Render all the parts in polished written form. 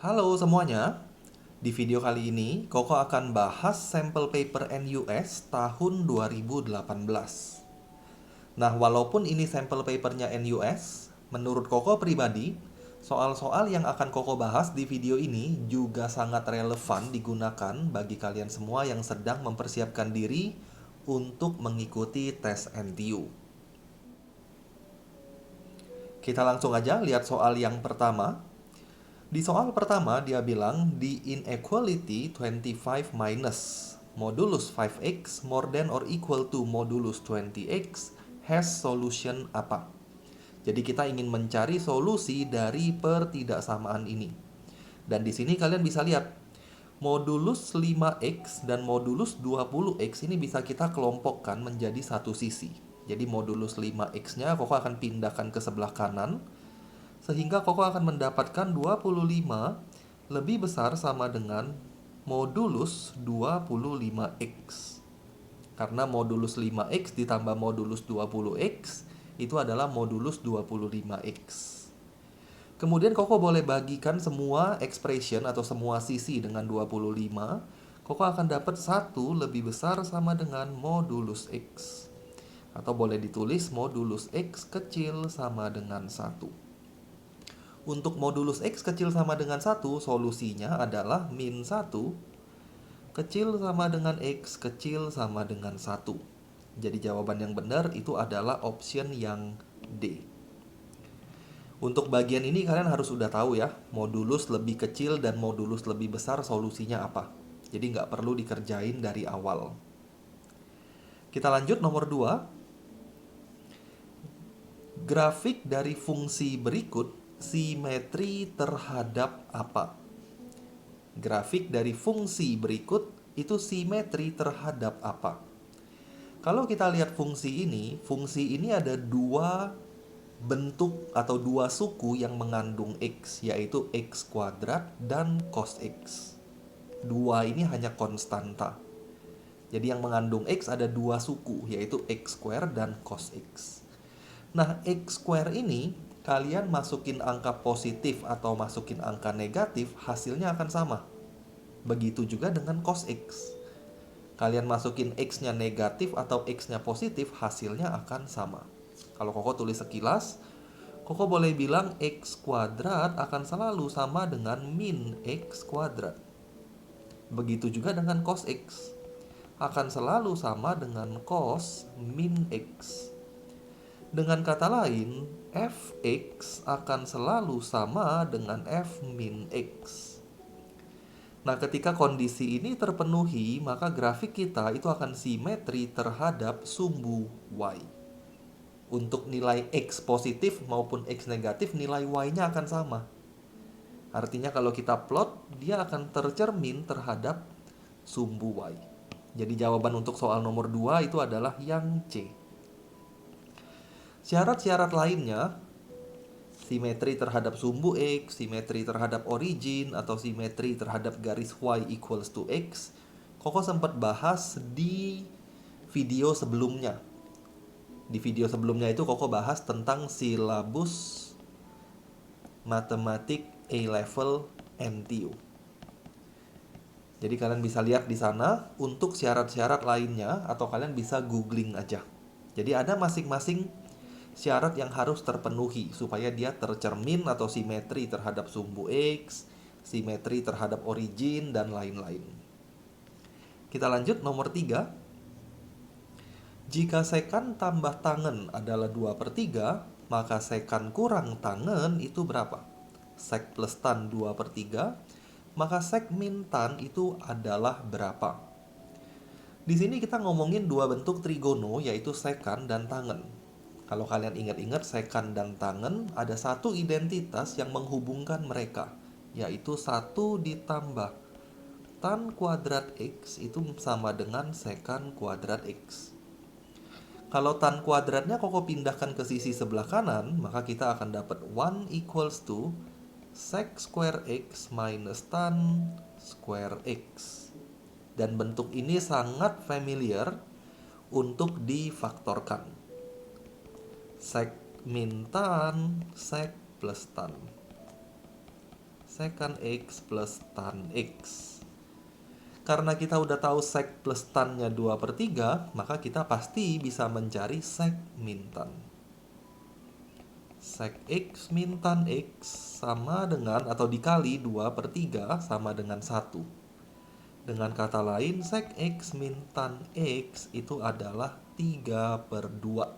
Halo semuanya, di video kali ini Koko akan bahas sampel paper NUS tahun 2018. Nah, walaupun ini sampel papernya NUS, menurut Koko pribadi, soal-soal yang akan Koko bahas di video ini juga sangat relevan digunakan bagi kalian semua yang sedang mempersiapkan diri untuk mengikuti tes NTU. Kita langsung aja lihat soal yang pertama. Di soal pertama dia bilang the inequality 25 minus modulus 5x more than or equal to modulus 20x has solution apa? Jadi kita ingin mencari solusi dari pertidaksamaan ini. Dan di sini kalian bisa lihat modulus 5x dan modulus 20x ini bisa kita kelompokkan menjadi satu sisi. Jadi modulus 5x-nya Koko akan pindahkan ke sebelah kanan sehingga Koko akan mendapatkan 25 lebih besar sama dengan modulus 25x. Karena modulus 5x ditambah modulus 20x itu adalah modulus 25x. Kemudian Koko boleh bagikan semua expression atau semua sisi dengan 25. Koko akan dapat 1 lebih besar sama dengan modulus x. Atau boleh ditulis modulus x kecil sama dengan 1. Untuk modulus x kecil sama dengan 1, solusinya adalah min 1 kecil sama dengan x kecil sama dengan 1. Jadi jawaban yang benar itu adalah option yang D. Untuk bagian ini kalian harus udah tahu ya, modulus lebih kecil dan modulus lebih besar solusinya apa. Jadi nggak perlu dikerjain dari awal. Kita lanjut nomor 2. Grafik dari fungsi berikut simetri terhadap apa? Grafik dari fungsi berikut itu simetri terhadap apa? Kalau kita lihat fungsi ini ada dua bentuk atau dua suku yang mengandung x, yaitu x kuadrat dan cos x. Dua ini hanya konstanta. Jadi yang mengandung x ada dua suku, yaitu x square dan cos x. Nah, x square ini kalian masukin angka positif atau masukin angka negatif, hasilnya akan sama. Begitu juga dengan cos x. Kalian masukin x-nya negatif atau x-nya positif, hasilnya akan sama. Kalau Koko tulis sekilas, Koko boleh bilang x kuadrat akan selalu sama dengan min x kuadrat. Begitu juga dengan cos x. Akan selalu sama dengan cos min x. Dengan kata lain, fx akan selalu sama dengan f min x. Nah, ketika kondisi ini terpenuhi, maka grafik kita itu akan simetri terhadap sumbu y. Untuk nilai x positif maupun x negatif, nilai y-nya akan sama. Artinya kalau kita plot, dia akan tercermin terhadap sumbu y. Jadi jawaban untuk soal nomor 2 itu adalah yang C. Syarat-syarat lainnya, simetri terhadap sumbu x, simetri terhadap origin, atau simetri terhadap garis y equals to x, Koko sempat bahas di video sebelumnya. Di video sebelumnya itu Koko bahas tentang silabus matematik A-level NTU. Jadi kalian bisa lihat di sana untuk syarat-syarat lainnya atau kalian bisa googling aja. Jadi ada masing-masing syarat yang harus terpenuhi supaya dia tercermin atau simetri terhadap sumbu X, simetri terhadap origin, dan lain-lain. Kita lanjut nomor 3. Jika sekan tambah tangen adalah 2/3, maka sekan kurang tangen itu berapa? Sek plus tan 2/3, maka sek min tan itu adalah berapa? Di sini kita ngomongin dua bentuk trigono, yaitu sekan dan tangen. Kalau kalian ingat-ingat, sekan dan tangen ada satu identitas yang menghubungkan mereka, yaitu 1 ditambah tan kuadrat X itu sama dengan sekan kuadrat X. Kalau tan kuadratnya Koko pindahkan ke sisi sebelah kanan, maka kita akan dapat 1 equals to sec square X minus tan square X. Dan bentuk ini sangat familiar untuk difaktorkan. Sek min tan, sek plus tan. secant X plus tan X. Karena kita udah tahu sec plus tan-nya 2/3, maka kita pasti bisa mencari sec min tan. Sec X min tan X sama dengan atau dikali 2/3 sama dengan 1. Dengan kata lain, sec X min tan X itu adalah 3/2.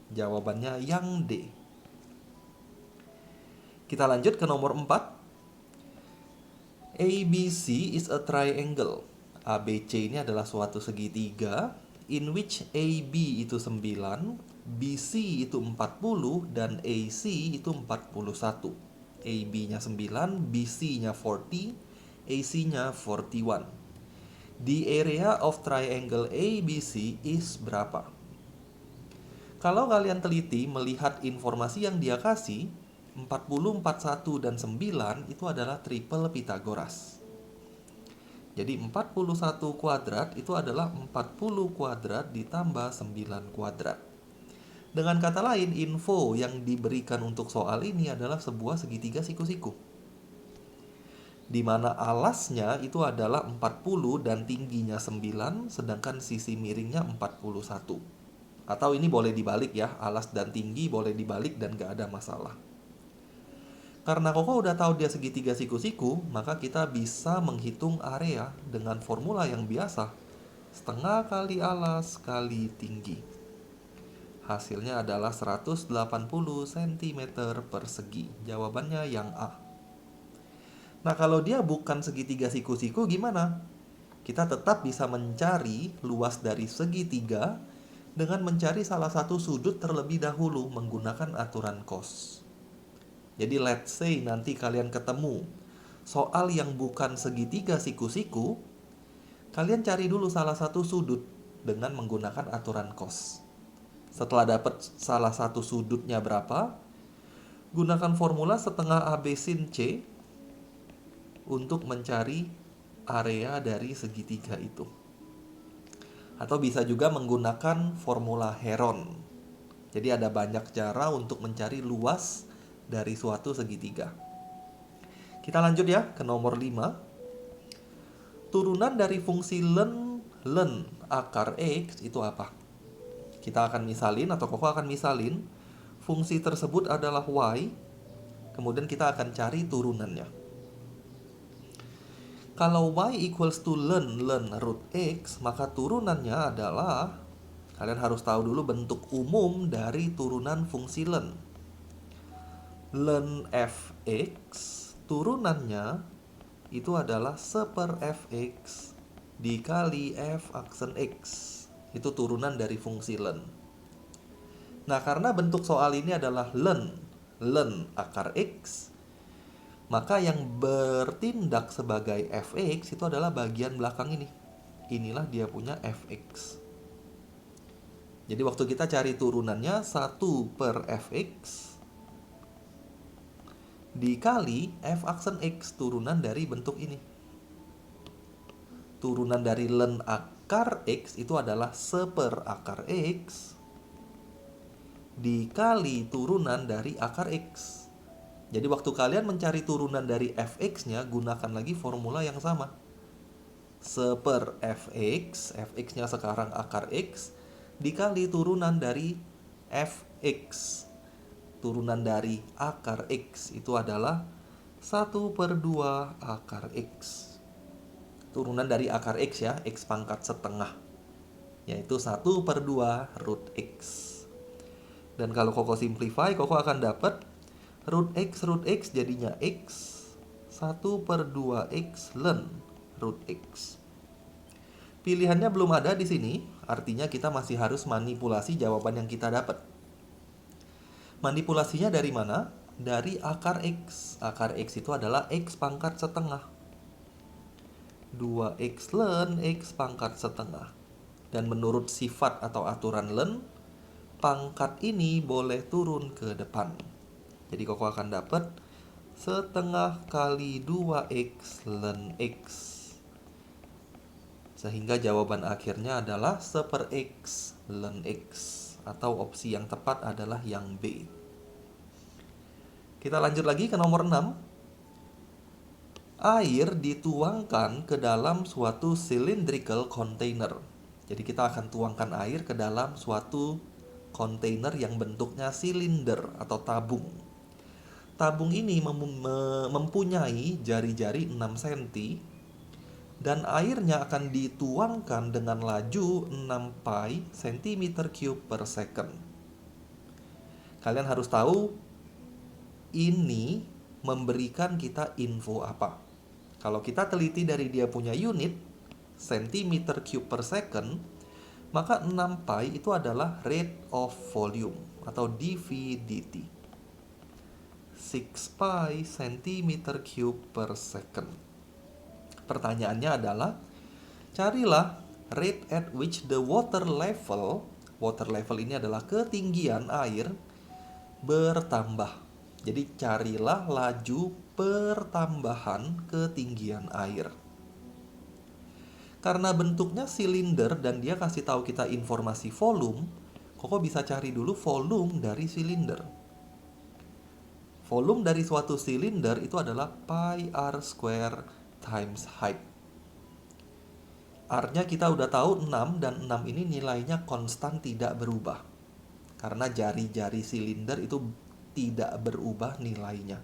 Jawabannya yang D. Kita lanjut ke nomor 4. ABC is a triangle. ABC ini adalah suatu segitiga in which AB itu 9, BC itu 40, dan AC itu 41. AB-nya 9, BC-nya 40, AC-nya 41. The area of triangle ABC is berapa? Kalau kalian teliti melihat informasi yang dia kasih, 40, 41, dan 9 itu adalah triple Pythagoras. Jadi 41 kuadrat itu adalah 40 kuadrat ditambah 9 kuadrat. Dengan kata lain, info yang diberikan untuk soal ini adalah sebuah segitiga siku-siku, di mana alasnya itu adalah 40 dan tingginya 9, sedangkan sisi miringnya 41. Atau ini boleh dibalik ya, alas dan tinggi boleh dibalik dan gak ada masalah. Karena Koko udah tahu dia segitiga siku-siku, maka kita bisa menghitung area dengan formula yang biasa. Setengah kali alas kali tinggi. Hasilnya adalah 180 cm persegi. Jawabannya yang A. Nah, kalau dia bukan segitiga siku-siku gimana? Kita tetap bisa mencari luas dari segitiga dengan mencari salah satu sudut terlebih dahulu menggunakan aturan cos. Jadi let's say nanti kalian ketemu soal yang bukan segitiga siku-siku, kalian cari dulu salah satu sudut dengan menggunakan aturan cos. Setelah dapat salah satu sudutnya berapa, gunakan formula setengah AB sin C untuk mencari area dari segitiga itu. Atau bisa juga menggunakan formula Heron. Jadi ada banyak cara untuk mencari luas dari suatu segitiga. Kita lanjut ya ke nomor 5. Turunan dari fungsi len akar X itu apa? Kita akan misalin atau Koko akan misalin fungsi tersebut adalah Y. Kemudian kita akan cari turunannya. Kalau Y equals to len root X, maka turunannya adalah, kalian harus tahu dulu bentuk umum dari turunan fungsi len. Len fx turunannya itu adalah 1/fx dikali f aksen x. Itu turunan dari fungsi len. Nah, karena bentuk soal ini adalah len akar x, maka yang bertindak sebagai fx itu adalah bagian belakang ini. Inilah dia punya fx. Jadi waktu kita cari turunannya 1/fx dikali f aksen x, turunan dari bentuk ini. Turunan dari len akar x itu adalah 1/akar x dikali turunan dari akar x. Jadi waktu kalian mencari turunan dari fx-nya, gunakan lagi formula yang sama. 1/fx, fx-nya sekarang akar x, dikali turunan dari fx. Turunan dari akar X itu adalah 1/2 akar X. Turunan dari akar X ya, X pangkat setengah, yaitu 1/2 root X. Dan kalau Koko simplify, Koko akan dapat root X jadinya X, 1/2 X len root X. Pilihannya belum ada di sini, artinya kita masih harus manipulasi jawaban yang kita dapat. Manipulasinya dari mana? Dari akar X. Akar X itu adalah X pangkat setengah. 2X len X pangkat setengah. Dan menurut sifat atau aturan len, pangkat ini boleh turun ke depan. Jadi Koko akan dapat setengah kali 2X len X. Sehingga jawaban akhirnya adalah 1/X len X. Atau opsi yang tepat adalah yang B. Kita lanjut lagi ke nomor 6. Air dituangkan ke dalam suatu cylindrical container. Jadi kita akan tuangkan air ke dalam suatu kontainer yang bentuknya silinder atau tabung. Tabung ini mempunyai jari-jari 6 cm dan airnya akan dituangkan dengan laju 6 pi cm3 per second. Kalian harus tahu ini memberikan kita info apa. Kalau kita teliti dari dia punya unit cm3 per second, maka 6 pi itu adalah rate of volume atau dV dt. 6 pi cm3 per second. Pertanyaannya adalah, carilah rate at which the water level ini adalah ketinggian air, bertambah. Jadi carilah laju pertambahan ketinggian air. Karena bentuknya silinder dan dia kasih tahu kita informasi volume, Koko bisa cari dulu volume dari silinder. Volume dari suatu silinder itu adalah pi r square times height. R-nya kita udah tahu 6 dan 6 ini nilainya konstan tidak berubah. Karena jari-jari silinder itu tidak berubah nilainya.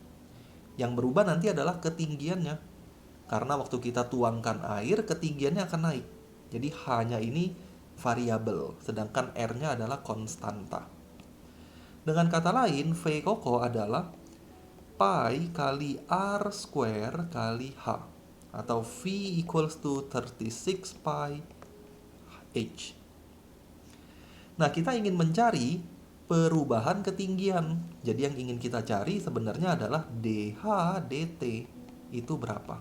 Yang berubah nanti adalah ketinggiannya. Karena waktu kita tuangkan air, ketinggiannya akan naik. Jadi hanya ini variabel, sedangkan R-nya adalah konstanta. Dengan kata lain, V Koko adalah pi kali R square kali H. Atau V equals to 36 pi H. Nah, kita ingin mencari perubahan ketinggian. Jadi yang ingin kita cari sebenarnya adalah dH dt itu berapa.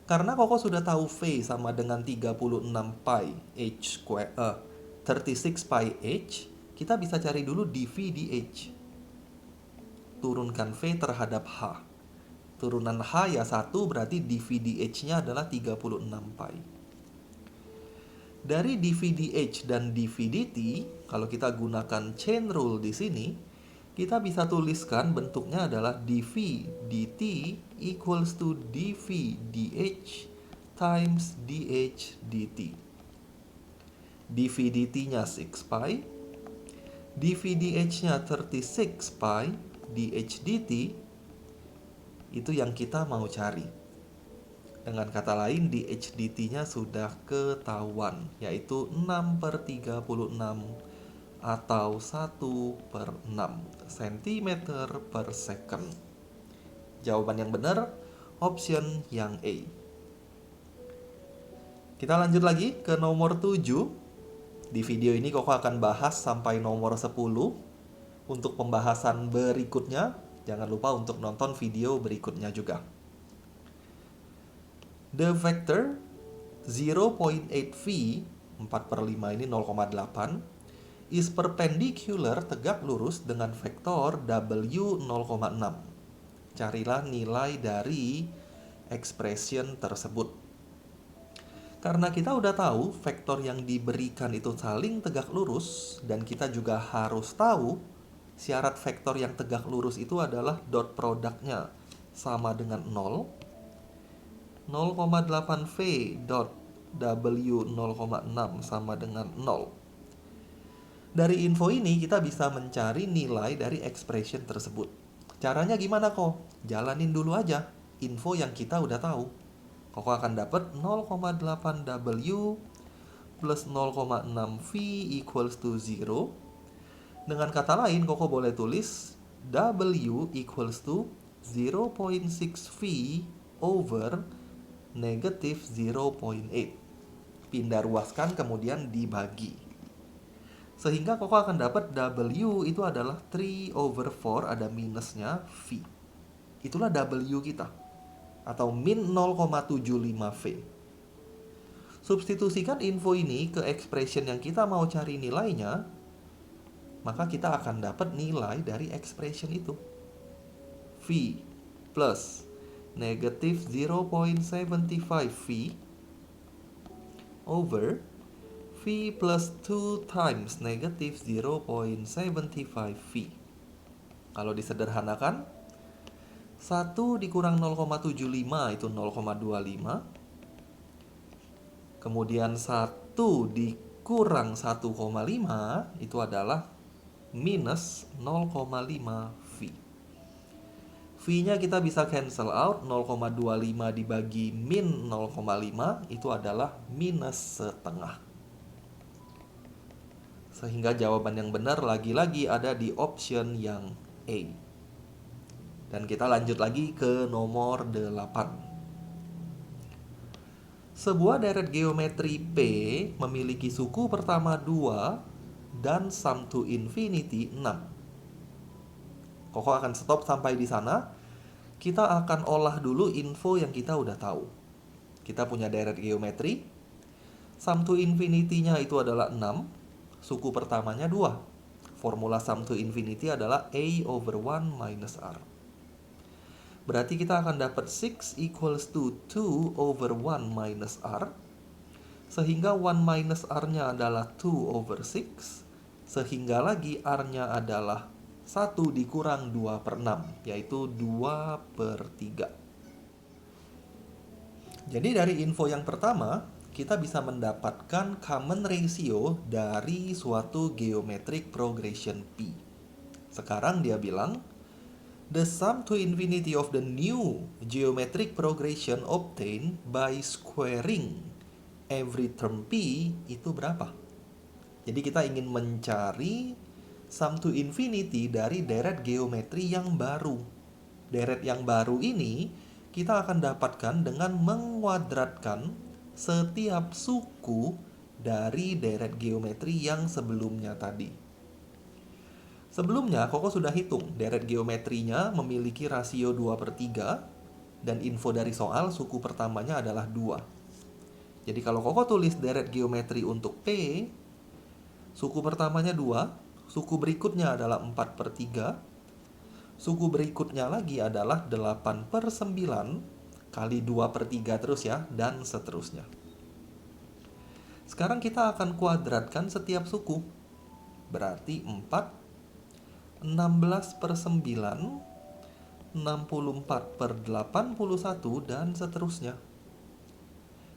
Karena Koko sudah tahu V sama dengan 36 pi H square, 36 pi H, kita bisa cari dulu dV dH. Turunkan V terhadap H. Turunan H ya 1, berarti dV dH-nya adalah 36 pi. Dari dV dH dan dV dt, kalau kita gunakan chain rule di sini, kita bisa tuliskan bentuknya adalah dV dt equals to dV dH times dH dt. dV dt-nya 6 pi, dV dH-nya 36 pi, dH dt, itu yang kita mau cari. Dengan kata lain, dH dt-nya sudah ketahuan, yaitu 6/36 atau 1/6 cm per second. Jawaban yang benar, option yang A. Kita lanjut lagi ke nomor 7. Di video ini Koko akan bahas sampai nomor 10. Untuk pembahasan berikutnya, jangan lupa untuk nonton video berikutnya juga. The vector 0.8v, 4/5 ini 0,8, is perpendicular tegak lurus dengan vektor W 0,6. Carilah nilai dari expression tersebut. Karena kita udah tahu vektor yang diberikan itu saling tegak lurus, dan kita juga harus tahu syarat vektor yang tegak lurus itu adalah dot produknya sama dengan 0. 0,8v dot W 0,6 sama dengan 0. Dari info ini kita bisa mencari nilai dari expression tersebut. Caranya gimana kok? Jalanin dulu aja info yang kita udah tahu. Koko akan dapat 0,8W plus 0,6V equals to 0. Dengan kata lain, Koko boleh tulis W equals to 0.6V over negatif 0.8. Pindah ruaskan kemudian dibagi. Sehingga Koko akan dapat W itu adalah 3/4, ada minusnya V. Itulah W kita, atau min 0,75V. Substitusikan info ini ke expression yang kita mau cari nilainya, maka kita akan dapat nilai dari expression itu. V plus negatif 0.75V over V plus 2 times negatif 0.75V. Kalau disederhanakan, 1 dikurang 0,75 itu 0,25. Kemudian 1 dikurang 1,5 itu adalah minus 0,5 V. V-nya kita bisa cancel out, 0,25 dibagi min 0,5 itu adalah minus setengah. Sehingga jawaban yang benar lagi-lagi ada di option yang A. Dan kita lanjut lagi ke nomor 8. Sebuah deret geometri P memiliki suku pertama 2 dan sum to infinity 6. Koko akan stop sampai di sana. Kita akan olah dulu info yang kita udah tahu. Kita punya deret geometri. Sum to infinity-nya itu adalah 6. Suku pertamanya 2. Formula sum to infinity adalah A over 1 minus R. Berarti kita akan dapat 6 equals to 2 over 1 minus R. Sehingga 1 minus R-nya adalah 2 over 6. Sehingga lagi R-nya adalah 1 dikurang 2 per 6, yaitu 2 per 3. Jadi dari info yang pertama, kita bisa mendapatkan common ratio dari suatu geometric progression P. Sekarang dia bilang, the sum to infinity of the new geometric progression obtained by squaring every term P itu berapa? Jadi kita ingin mencari sum to infinity dari deret geometri yang baru. Deret yang baru ini kita akan dapatkan dengan menguadratkan setiap suku dari deret geometri yang sebelumnya tadi. Sebelumnya, Koko sudah hitung deret geometrinya memiliki rasio 2 per 3 dan info dari soal suku pertamanya adalah 2. Jadi kalau Koko tulis deret geometri untuk P, suku pertamanya 2, suku berikutnya adalah 4 per 3, suku berikutnya lagi adalah 8 per 9 kali 2 per 3 terus ya, dan seterusnya. Sekarang kita akan kuadratkan setiap suku. Berarti 4, 16 per 9, 64 per 81, dan seterusnya.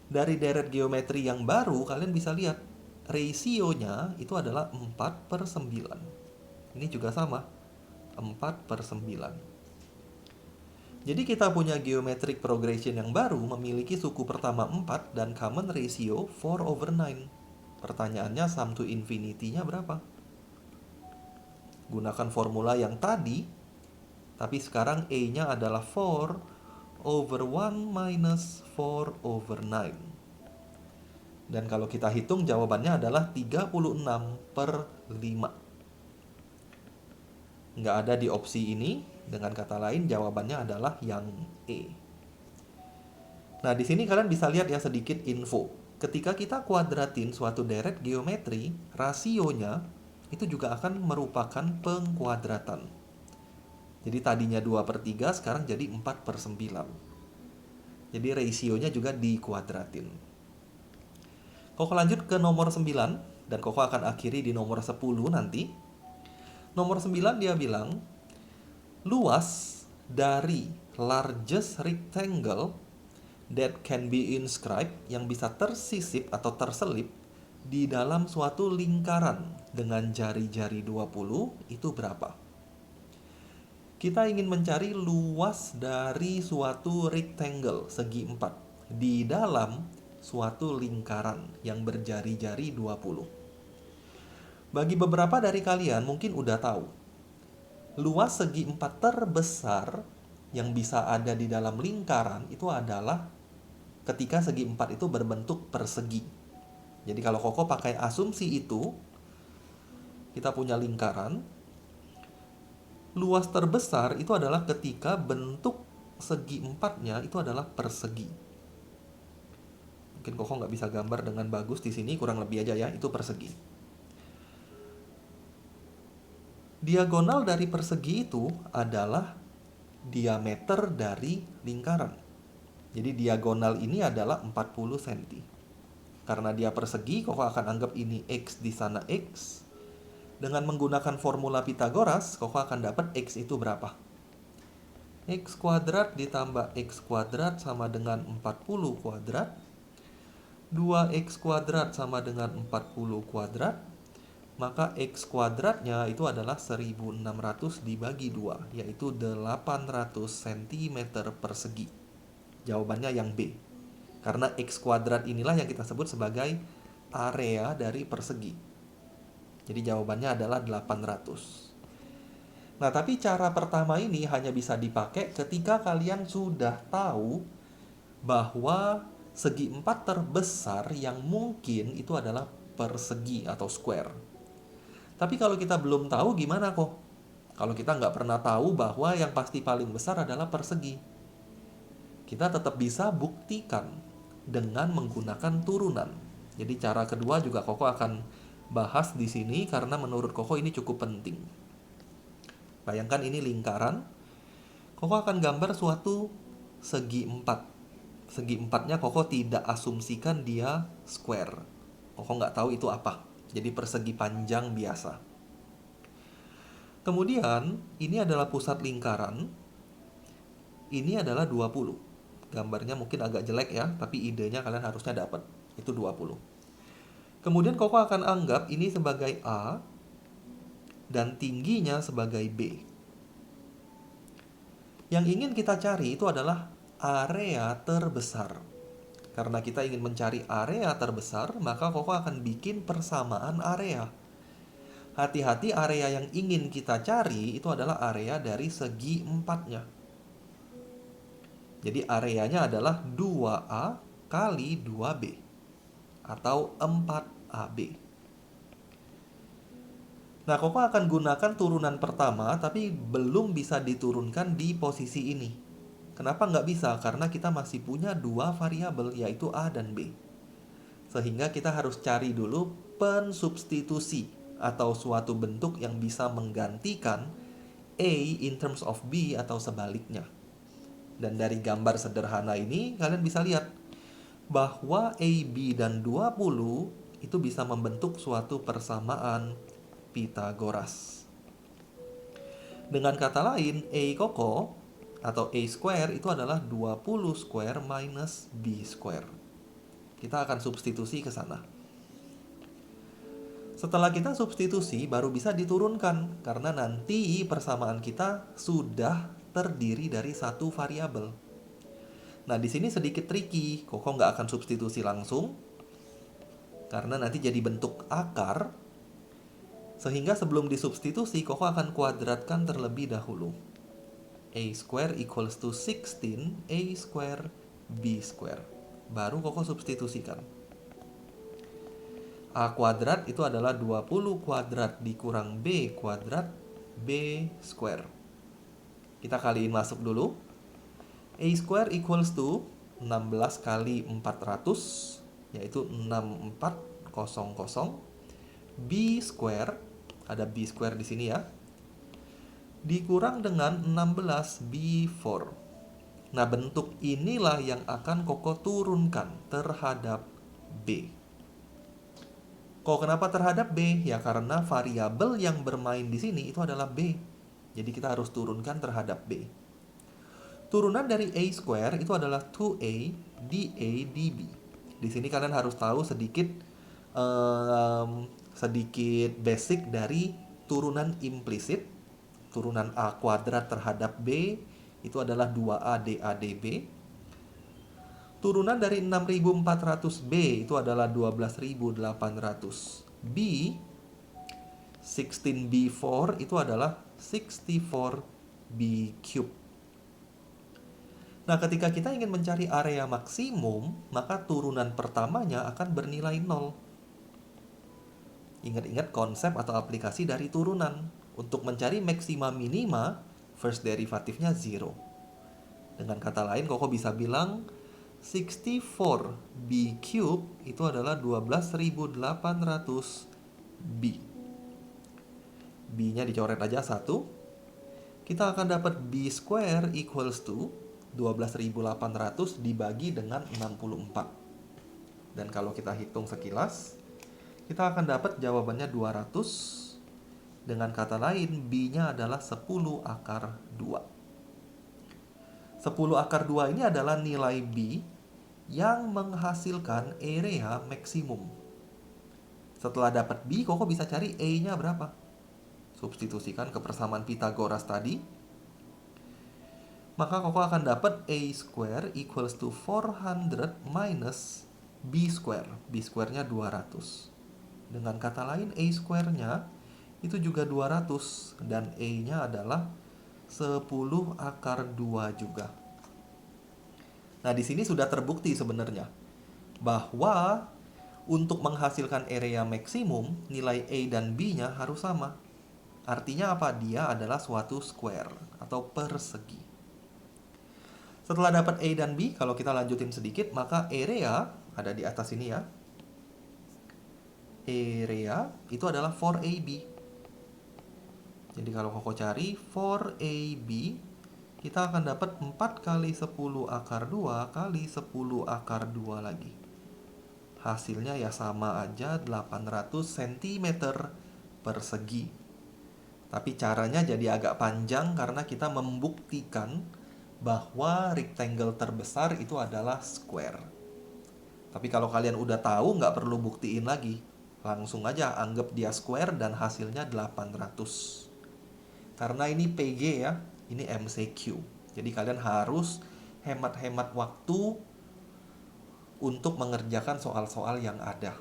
Dari deret geometri yang baru, kalian bisa lihat rasionya itu adalah 4 per 9. Ini juga sama, 4 per 9. Jadi kita punya geometric progression yang baru memiliki suku pertama 4 dan common ratio 4 over 9. Pertanyaannya sum to infinity-nya berapa? Gunakan formula yang tadi, tapi sekarang A-nya adalah 4 over 1 minus 4 over 9. Dan kalau kita hitung jawabannya adalah 36 per 5. Nggak ada di opsi ini, dengan kata lain jawabannya adalah yang E. Nah, di sini kalian bisa lihat ya sedikit info. Ketika kita kuadratin suatu deret geometri, rasionya itu juga akan merupakan pengkuadratan. Jadi tadinya 2 per 3, sekarang jadi 4 per 9. Jadi rasionya juga dikuadratin. Koko lanjut ke nomor 9, dan Koko akan akhiri di nomor 10 nanti. Nomor 9 dia bilang, luas dari largest rectangle that can be inscribed, yang bisa tersisip atau terselip di dalam suatu lingkaran dengan jari-jari 20 itu berapa? Kita ingin mencari luas dari suatu rectangle segi 4 di dalam suatu lingkaran yang berjari-jari 20. Bagi beberapa dari kalian mungkin udah tahu, luas segi 4 terbesar yang bisa ada di dalam lingkaran itu adalah ketika segi 4 itu berbentuk persegi. Jadi kalau Koko pakai asumsi itu, kita punya lingkaran, luas terbesar itu adalah ketika bentuk segi 4-nya itu adalah persegi. Mungkin Koko nggak bisa gambar dengan bagus di sini, kurang lebih aja ya, itu persegi. Diagonal dari persegi itu adalah diameter dari lingkaran. Jadi diagonal ini adalah 40 cm. Karena dia persegi, Koko akan anggap ini X di sana X. Dengan menggunakan formula Pythagoras, Koko akan dapat X itu berapa? X kuadrat ditambah X kuadrat sama dengan 40 kuadrat. 2X kuadrat sama dengan 40 kuadrat. Maka X kuadratnya itu adalah 1600 dibagi 2, yaitu 800 cm persegi. Jawabannya yang B. Karena X kuadrat inilah yang kita sebut sebagai area dari persegi. Jadi jawabannya adalah 800. Nah, tapi cara pertama ini hanya bisa dipakai ketika kalian sudah tahu bahwa segi 4 terbesar yang mungkin itu adalah persegi atau square. Tapi kalau kita belum tahu gimana kok? Kalau kita nggak pernah tahu bahwa yang pasti paling besar adalah persegi, kita tetap bisa buktikan dengan menggunakan turunan. Jadi cara kedua juga Koko akan bahas di sini karena menurut Koko ini cukup penting. Bayangkan ini lingkaran. Koko akan gambar suatu segi 4. Segi 4-nya Koko tidak asumsikan dia square. Koko nggak tahu itu apa. Jadi persegi panjang biasa. Kemudian ini adalah pusat lingkaran. Ini adalah 20. Gambarnya mungkin agak jelek ya, tapi idenya kalian harusnya dapat. Itu 20. Kemudian Koko akan anggap ini sebagai A dan tingginya sebagai B. Yang ingin kita cari itu adalah area terbesar. Karena kita ingin mencari area terbesar, maka Koko akan bikin persamaan area. Hati-hati, area yang ingin kita cari itu adalah area dari segi 4-nya. Jadi areanya adalah 2A kali 2B atau 4AB. Nah, Koko akan gunakan turunan pertama, tapi belum bisa diturunkan di posisi ini. Kenapa nggak bisa? Karena kita masih punya dua variabel, yaitu A dan B. Sehingga kita harus cari dulu pensubstitusi atau suatu bentuk yang bisa menggantikan A in terms of B atau sebaliknya. Dan dari gambar sederhana ini, kalian bisa lihat bahwa AB dan 20 itu bisa membentuk suatu persamaan Pythagoras. Dengan kata lain, A Koko atau A square itu adalah 20 square minus B square. Kita akan substitusi ke sana. Setelah kita substitusi, baru bisa diturunkan karena nanti persamaan kita sudah terdiri dari satu variabel. Nah, di sini sedikit tricky. Koko nggak akan substitusi langsung karena nanti jadi bentuk akar. Sehingga sebelum disubstitusi, Koko akan kuadratkan terlebih dahulu. A square equals to 16 A square B square. Baru Koko substitusikan. A kuadrat itu adalah 20 kuadrat dikurang B kuadrat B square. Kita kaliin masuk dulu. A square equals to 16 kali 400, yaitu 6400. B square, ada B square di sini ya, dikurang dengan 16B4. Nah, bentuk inilah yang akan Koko turunkan terhadap B. Kok kenapa terhadap B? Ya karena variabel yang bermain di sini itu adalah B. Jadi kita harus turunkan terhadap B. Turunan dari A square itu adalah 2A dA dB. Di sini kalian harus tahu sedikit basic dari turunan implisit. Turunan A kuadrat terhadap B itu adalah 2A dA dB. Turunan dari 6400B itu adalah 12800. B 16B4 itu adalah 64B cube. Nah, ketika kita ingin mencari area maksimum, maka turunan pertamanya akan bernilai 0. Ingat-ingat konsep atau aplikasi dari turunan. Untuk mencari maksima minima, first derivatifnya 0. Dengan kata lain, Koko bisa bilang 64B cube itu adalah 12800B. B-nya dicoret aja 1. Kita akan dapat B square equals to 12800 dibagi dengan 64. Dan kalau kita hitung sekilas, kita akan dapat jawabannya 200. Dengan kata lain, B-nya adalah 10 akar 2. 10 akar 2 ini adalah nilai B yang menghasilkan area maksimum. Setelah dapat B, Koko bisa cari A-nya berapa. Substitusikan ke persamaan Pythagoras tadi. Maka Koko akan dapat A square equals to 400 minus B square. B square-nya 200. Dengan kata lain, A square-nya itu juga 200. Dan A-nya adalah 10 akar 2 juga. Nah, di sini sudah terbukti sebenarnya bahwa untuk menghasilkan area maksimum, nilai A dan B-nya harus sama. Artinya apa? Dia adalah suatu square atau persegi. Setelah dapat A dan B, kalau kita lanjutin sedikit, maka area ada di atas ini ya. Area itu adalah 4AB. Jadi kalau Koko cari 4AB, kita akan dapat 4 kali 10 akar 2 kali 10 akar 2 lagi. Hasilnya ya sama aja 800 cm persegi. Tapi caranya jadi agak panjang karena kita membuktikan bahwa rectangle terbesar itu adalah square. Tapi kalau kalian udah tahu, nggak perlu buktiin lagi. Langsung aja anggap dia square dan hasilnya 800. Karena ini PG ya, ini MCQ. Jadi kalian harus hemat-hemat waktu untuk mengerjakan soal-soal yang ada.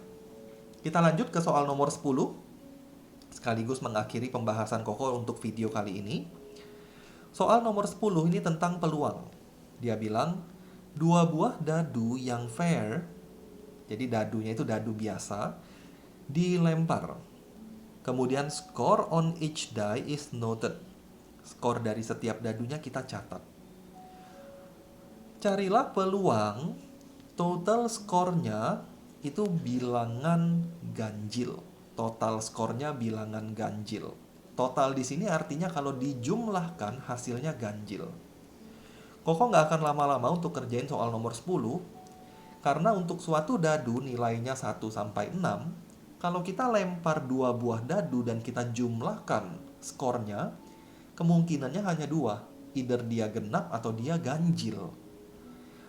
Kita lanjut ke soal nomor 10. Sekaligus mengakhiri pembahasan Koko untuk video kali ini. Soal nomor 10 ini tentang peluang. Dia bilang, 2 buah dadu yang fair, jadi dadunya itu dadu biasa, dilempar. Kemudian score on each die is noted. Skor dari setiap dadunya kita catat. Carilah peluang total skornya itu bilangan ganjil. Total skornya bilangan ganjil. Total di sini artinya kalau dijumlahkan hasilnya ganjil. Koko nggak akan lama-lama untuk kerjain soal nomor 10, karena untuk suatu dadu nilainya 1 sampai 6, kalau kita lempar 2 buah dadu dan kita jumlahkan skornya, kemungkinannya hanya 2, either dia genap atau dia ganjil.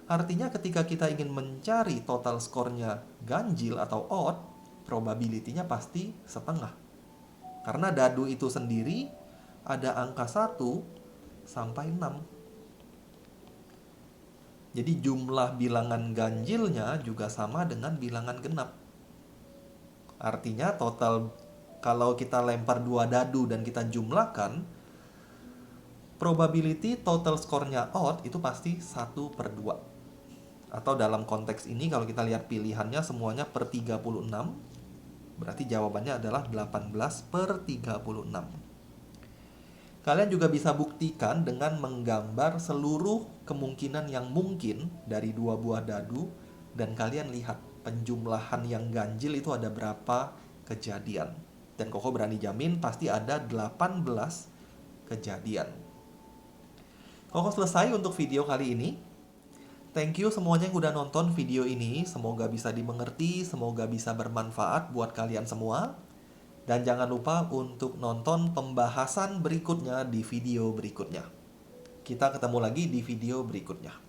Artinya ketika kita ingin mencari total skornya ganjil atau odd, probability-nya pasti setengah. Karena dadu itu sendiri ada angka 1 sampai 6. Jadi jumlah bilangan ganjilnya juga sama dengan bilangan genap. Artinya total kalau kita lempar 2 dadu dan kita jumlahkan, probability total skornya odd itu pasti 1/2. Atau dalam konteks ini kalau kita lihat pilihannya semuanya per 36, berarti jawabannya adalah 18/36. Kalian juga bisa buktikan dengan menggambar seluruh kemungkinan yang mungkin dari 2 buah dadu, dan kalian lihat penjumlahan yang ganjil itu ada berapa kejadian. Dan Koko berani jamin pasti ada 18 kejadian. Koko selesai untuk video kali ini. Thank you semuanya yang udah nonton video ini. Semoga bisa dimengerti, semoga bisa bermanfaat buat kalian semua. Dan jangan lupa untuk nonton pembahasan berikutnya di video berikutnya. Kita ketemu lagi di video berikutnya.